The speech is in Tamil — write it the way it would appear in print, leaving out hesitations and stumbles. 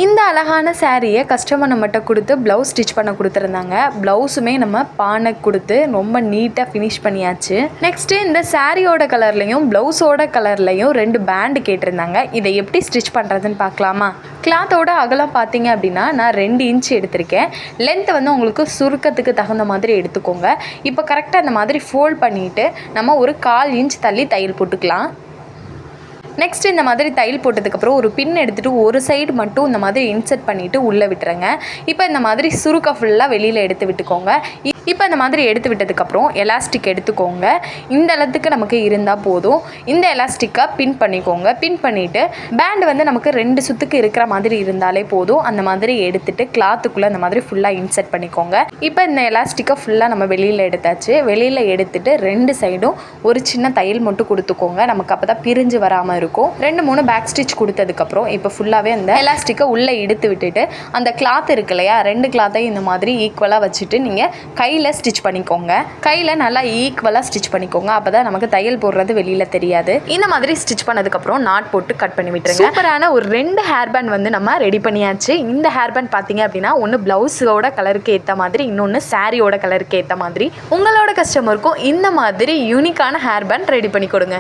இந்த அழகான சாரியை கஸ்டமர் நம்மகிட்ட கொடுத்து ப்ளவுஸ் ஸ்டிச் பண்ண கொடுத்துருந்தாங்க. ப்ளவுஸுமே நம்ம பானை கொடுத்து ரொம்ப நீட்டாக ஃபினிஷ் பண்ணியாச்சு. நெக்ஸ்ட்டு இந்த சாரியோட கலர்லையும் ப்ளவுஸோட கலர்லையும் 2 பேண்டு கேட்டிருந்தாங்க. இதை எப்படி ஸ்டிச் பண்ணுறதுன்னு பார்க்கலாமா? கிளாத்தோட அகலம் பார்த்தீங்க அப்படின்னா நான் 2 இன்ச் எடுத்திருக்கேன். லென்த் வந்து உங்களுக்கு சுருக்கத்துக்கு தகுந்த மாதிரி எடுத்துக்கோங்க. இப்போ கரெக்டாக அந்த மாதிரி ஃபோல்ட் பண்ணிவிட்டு நம்ம ஒரு 1/4 இன்ச் தள்ளி தையல் போட்டுக்கலாம். நெக்ஸ்ட் இந்த மாதிரி தையல் போட்டதுக்கப்புறம் ஒரு பின் எடுத்துகிட்டு ஒரு சைடு மட்டும் இந்த மாதிரி இன்சர்ட் பண்ணிவிட்டு உள்ளே விட்டுருங்க. இப்போ இந்த மாதிரி சுருக்க ஃபுல்லாக வெளியில் எடுத்து விட்டுக்கோங்க. இப்போ இந்த மாதிரி எடுத்து விட்டதுக்கப்புறம் எலாஸ்டிக் எடுத்துக்கோங்க. இந்த அளவுக்கு நமக்கு இருந்தால் போதும். இந்த எலாஸ்டிக்கை பின் பண்ணிக்கோங்க. பின் பண்ணிவிட்டு பேண்ட் வந்து நமக்கு 2 சுற்றுக்கு இருக்கிற மாதிரி இருந்தாலே போதும். அந்த மாதிரி எடுத்துகிட்டு கிளாத்துக்குள்ளே இந்த மாதிரி ஃபுல்லாக இன்சர்ட் பண்ணிக்கோங்க. இப்போ இந்த எலாஸ்டிக்கை ஃபுல்லாக நம்ம வெளியில் எடுத்தாச்சு. வெளியில் எடுத்துகிட்டு 2 சைடும் ஒரு சின்ன தையல் மட்டும் கொடுத்துக்கோங்க. நமக்கு அப்போ தான் பிரிஞ்சு வராமல் இருக்கும். 2-3 பேக் ஸ்டிச் கொடுத்ததுக்கப்புறம் இப்போ ஃபுல்லாகவே அந்த எலாஸ்டிக்கை உள்ளே எடுத்து விட்டுட்டு அந்த கிளாத் இருக்கு இல்லையா, 2 கிளாத்தையும் இந்த மாதிரி ஈக்குவலாக வச்சுட்டு நீங்கள் கையில் ஸ்டிச் பண்ணிக்கோங்க. கையில் நல்லா ஈக்குவலாக ஸ்டிச் பண்ணிக்கோங்க. அப்போ தான் நமக்கு தையல் போடுறது வெளியில் தெரியாது. இந்த மாதிரி ஸ்டிச் பண்ணதுக்கப்புறம் நாட் போட்டு கட் பண்ணி விட்டுருங்க. சூப்பரான ஒரு 2 ஹேர் பேண்ட் வந்து நம்ம ரெடி பண்ணியாச்சு. இந்த ஹேர் பேண்ட் பார்த்தீங்க அப்படின்னா ஒன்று ப்ளவுஸோட கலருக்கு ஏற்ற மாதிரி, இன்னொன்று சாரியோட கலருக்கு ஏற்ற மாதிரி. உங்களோட கஸ்டமருக்கும் இந்த மாதிரி யூனிக்கான ஹேர் பேண்ட் ரெடி பண்ணி கொடுங்க.